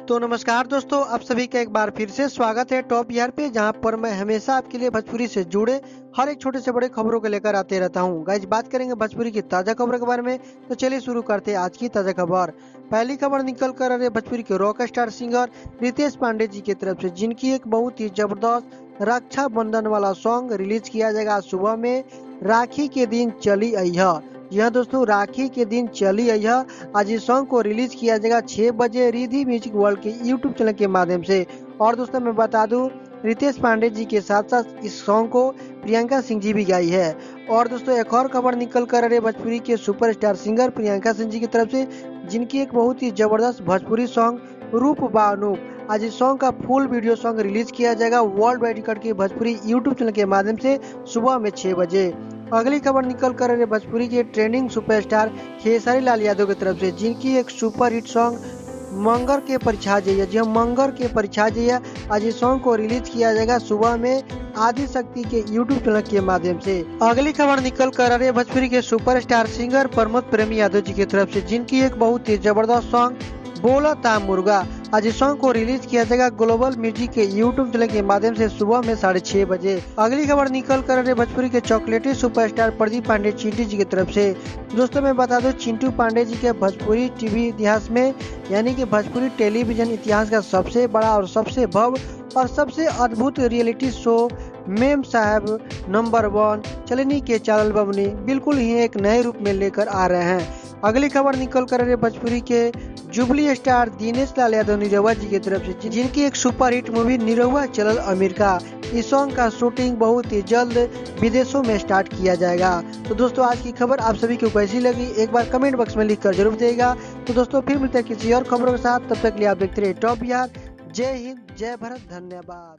तो नमस्कार दोस्तों, आप सभी का एक बार फिर से स्वागत है टॉप बिहार पे, जहां पर मैं हमेशा आपके लिए भोजपुरी से जुड़े हर एक छोटे से बड़े खबरों को लेकर आते रहता हूं। गाइस, बात करेंगे भोजपुरी की ताजा खबरों के बारे में, तो चलिए शुरू करते हैं आज की ताजा खबर। पहली खबर निकल कर आ रही है भोजपुरी के rock star singer Ritesh Pandey ji की तरफ से, जिनकी एक बहुत ही जबरदस्त रक्षाबंधन वाला सॉन्ग रिलीज किया जाएगा आज सुबह में। राखी के दिन चली अइहा। जी हाँ दोस्तों, राखी के दिन चली अइहा। आज इस सॉन्ग को रिलीज किया जाएगा 6 बजे रिधि म्यूजिक वर्ल्ड के यूट्यूब चैनल के माध्यम से। और दोस्तों मैं बता दूं, रितेश पांडे जी के साथ साथ इस सॉन्ग को प्रियंका सिंह जी भी गाई है। और दोस्तों एक और खबर निकल कर आ रही है भोजपुरी के सुपरस्टार सिंगर प्रियंका सिंह जी की तरफ से, जिनकी एक बहुत ही जबरदस्त भोजपुरी सॉन्ग रूप बानूप, आज इस सॉन्ग का फुल वीडियो सॉन्ग रिलीज किया जाएगा वर्ल्ड वाइड रिकॉर्ड के भोजपुरी यूट्यूब चैनल के माध्यम से सुबह में 6 बजे। अगली खबर निकल कर रहे भोजपुरी के ट्रेंडिंग सुपरस्टार खेसारी लाल यादव की तरफ से, जिनकी एक सुपर हिट सॉन्ग मंगर के परीक्षा जइया, जी हाँ मंगर के परीक्षा जइया, आज इस सॉन्ग को रिलीज किया जाएगा सुबह में आदि शक्ति के यूट्यूब चैनल के माध्यम से। अगली खबर निकल कर आ रही है भोजपुरी के सुपरस्टार सिंगर प्रमोद प्रेमी यादव जी की तरफ से, जिनकी एक बहुत ही जबरदस्त सॉन्ग बोला था मुर्गा, आज इस सॉन्ग को रिलीज किया जाएगा ग्लोबल म्यूजिक के यूट्यूब चैनल के माध्यम से सुबह में 6:30 बजे। अगली खबर निकल कर रहे भोजपुरी के चॉकलेटी सुपरस्टार प्रदीप पांडे चिंटू जी की तरफ से। दोस्तों मैं बता दूं, चिंटू पांडे जी के भोजपुरी टीवी इतिहास में, यानी कि भोजपुरी टेलीविजन इतिहास का सबसे बड़ा और सबसे भव्य और सबसे अद्भुत रियलिटी शो मेम साहब नंबर 1 चलनी के चावल बबनी बिल्कुल ही एक नए रूप में लेकर आ रहे हैं। अगली खबर निकल कर रहे भोजपुरी के जुबली स्टार दिनेश लाल यादव निरहुआ जी की तरफ से, जिनकी एक सुपर हिट मूवी निरहुआ चलल अमेरिका, इस सॉन्ग का शूटिंग बहुत ही जल्द विदेशों में स्टार्ट किया जाएगा। तो दोस्तों आज की खबर आप सभी को कैसी लगी, एक बार कमेंट बॉक्स में लिखकर जरूर देगा। तो दोस्तों फिर मिलते हैं किसी और खबरों के साथ, तब तक के लिए आप देखते रहिए टॉप बिहार। जय हिंद, जय भारत, धन्यवाद।